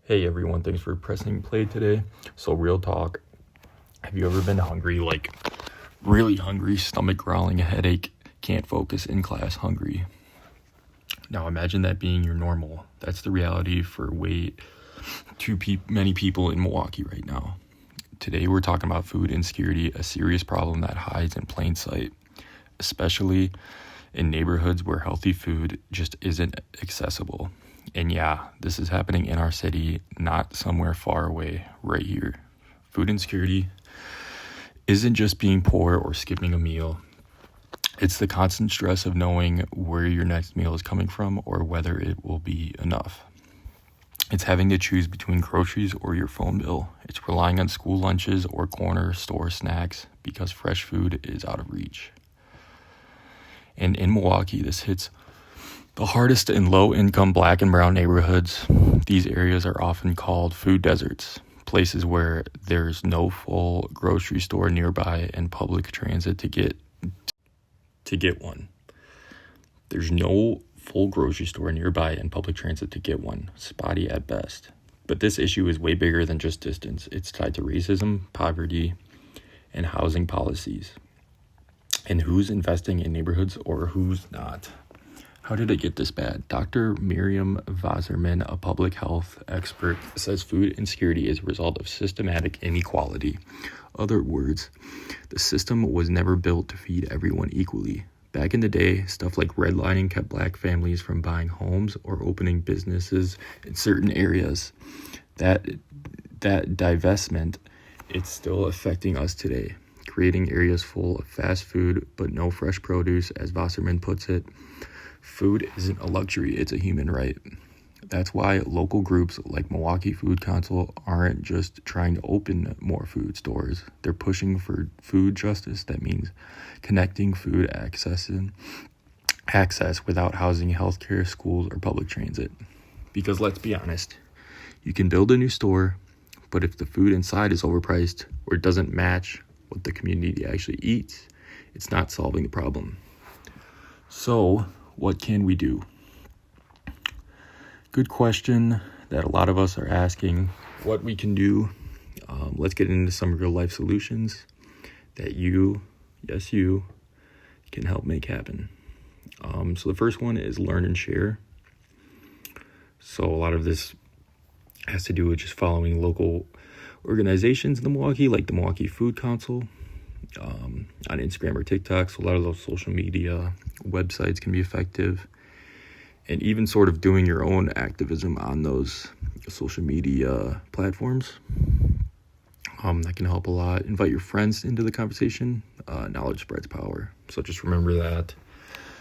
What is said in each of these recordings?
Hey everyone, thanks for pressing play today. So real talk, have you ever been hungry, like really hungry, stomach growling, a headache, can't focus in class, hungry? Now imagine that being your normal. That's the reality for way too many people in Milwaukee right now. Today we're talking about food insecurity, a serious problem that hides in plain sight, especially in neighborhoods where healthy food just isn't accessible. And yeah, this is happening in our city, not somewhere far away, right here. Food insecurity isn't just being poor or skipping a meal. It's the constant stress of knowing where your next meal is coming from or whether it will be enough. It's having to choose between groceries or your phone bill. It's relying on school lunches or corner store snacks because fresh food is out of reach. And in Milwaukee, this hits the hardest in low-income black and brown neighborhoods. These areas are often called food deserts, places where there's no full grocery store nearby and public transit to get one. There's no full grocery store nearby and public transit to get one, spotty at best. But this issue is way bigger than just distance. It's tied to racism, poverty, and housing policies. And who's investing in neighborhoods or who's not? How did it get this bad? Dr. Miriam Wasserman, a public health expert, says food insecurity is a result of systematic inequality. Other words, the system was never built to feed everyone equally. Back in the day, stuff like redlining kept black families from buying homes or opening businesses in certain areas. That divestment, it's still affecting us today, creating areas full of fast food but no fresh produce, as Wasserman puts it. Food isn't a luxury, it's a human right. That's why local groups like Milwaukee Food Council aren't just trying to open more food stores. They're pushing for food justice. That means connecting food access without housing, healthcare, schools, or public transit. Because let's be honest, you can build a new store, but if the food inside is overpriced or doesn't match what the community actually eats, it's not solving the problem. So, what can we do? Good question that a lot of us are asking. What we can do, let's get into some real life solutions that you can help make happen. So the first one is learn and share. So a lot of this has to do with just following local organizations in the Milwaukee, like the Milwaukee Food Council, on Instagram or TikTok. So a lot of those social media websites can be effective, and even sort of doing your own activism on those social media platforms. That can help a lot. Invite your friends into the conversation. Knowledge spreads power. So just remember that.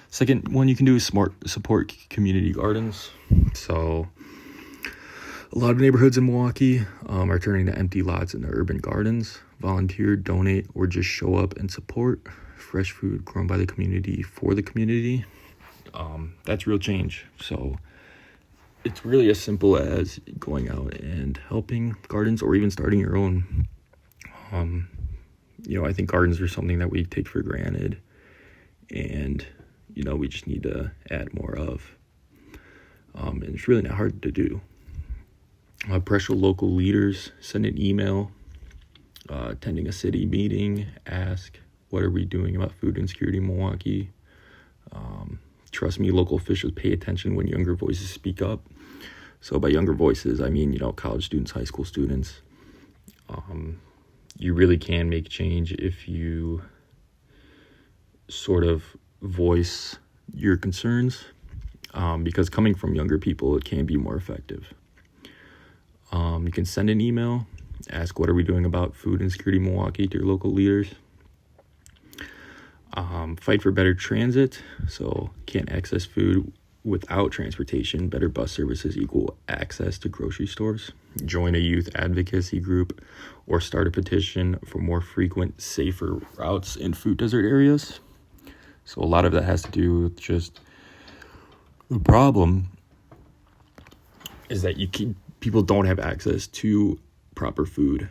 Second one you can do is support community gardens. So a lot of neighborhoods in Milwaukee are turning the empty lots into urban gardens. Volunteer, donate, or just show up and support fresh food grown by the community for the community. That's real change. So it's really as simple as going out and helping gardens or even starting your own. I think gardens are something that we take for granted, and we just need to add more of. And it's really not hard to do. Pressure local leaders, send an email, attending a city meeting, ask, what are we doing about food insecurity in Milwaukee? Trust me, local officials pay attention when younger voices speak up. So by younger voices, I mean, college students, high school students. You really can make change if you sort of voice your concerns, because coming from younger people, it can be more effective. You can send an email, ask what are we doing about food insecurity in Milwaukee to your local leaders. Fight for better transit, so can't access food without transportation. Better bus services equal access to grocery stores. Join a youth advocacy group or start a petition for more frequent, safer routes in food desert areas. So a lot of that has to do with just the problem is that people don't have access to proper food.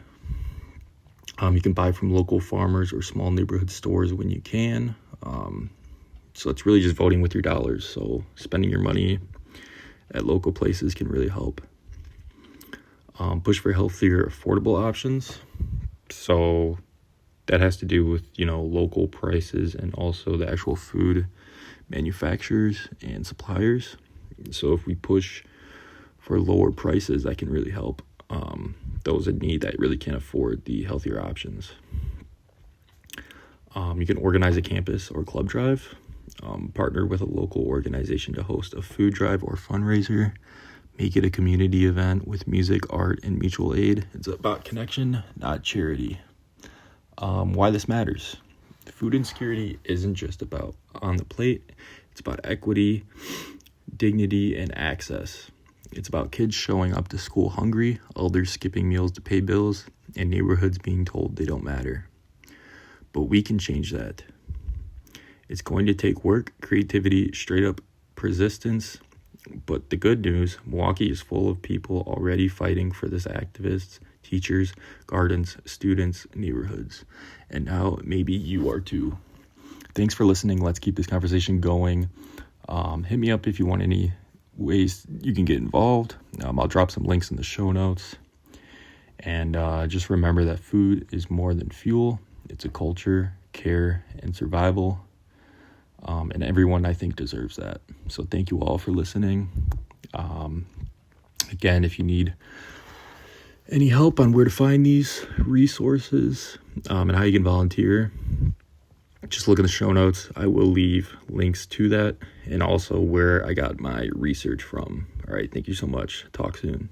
You can buy from local farmers or small neighborhood stores when you can. So it's really just voting with your dollars. So spending your money at local places can really help. Push for healthier, affordable options. So that has to do with, local prices and also the actual food manufacturers and suppliers. So if we push for lower prices, that can really help those in need that really can't afford the healthier options. You can organize a campus or club drive, partner with a local organization to host a food drive or fundraiser, make it a community event with music, art, and mutual aid. It's about connection, not charity. Why this matters. Food insecurity isn't just about on the plate. It's about equity, dignity, and access. It's about kids showing up to school hungry, elders skipping meals to pay bills, and neighborhoods being told they don't matter. But we can change that. It's going to take work, creativity, straight up persistence. But the good news, Milwaukee is full of people already fighting for this: activists, teachers, gardens, students, neighborhoods. And now maybe you are too. Thanks for listening. Let's keep this conversation going. Hit me up if you want any ways you can get involved. I'll drop some links in the show notes. And just remember that food is more than fuel. It's a culture, care, and survival. And everyone, I think, deserves that. So thank you all for listening. Again, if you need any help on where to find these resources and how you can volunteer, just look in the show notes. I will leave links to that and also where I got my research from. All right, thank you so much. Talk soon.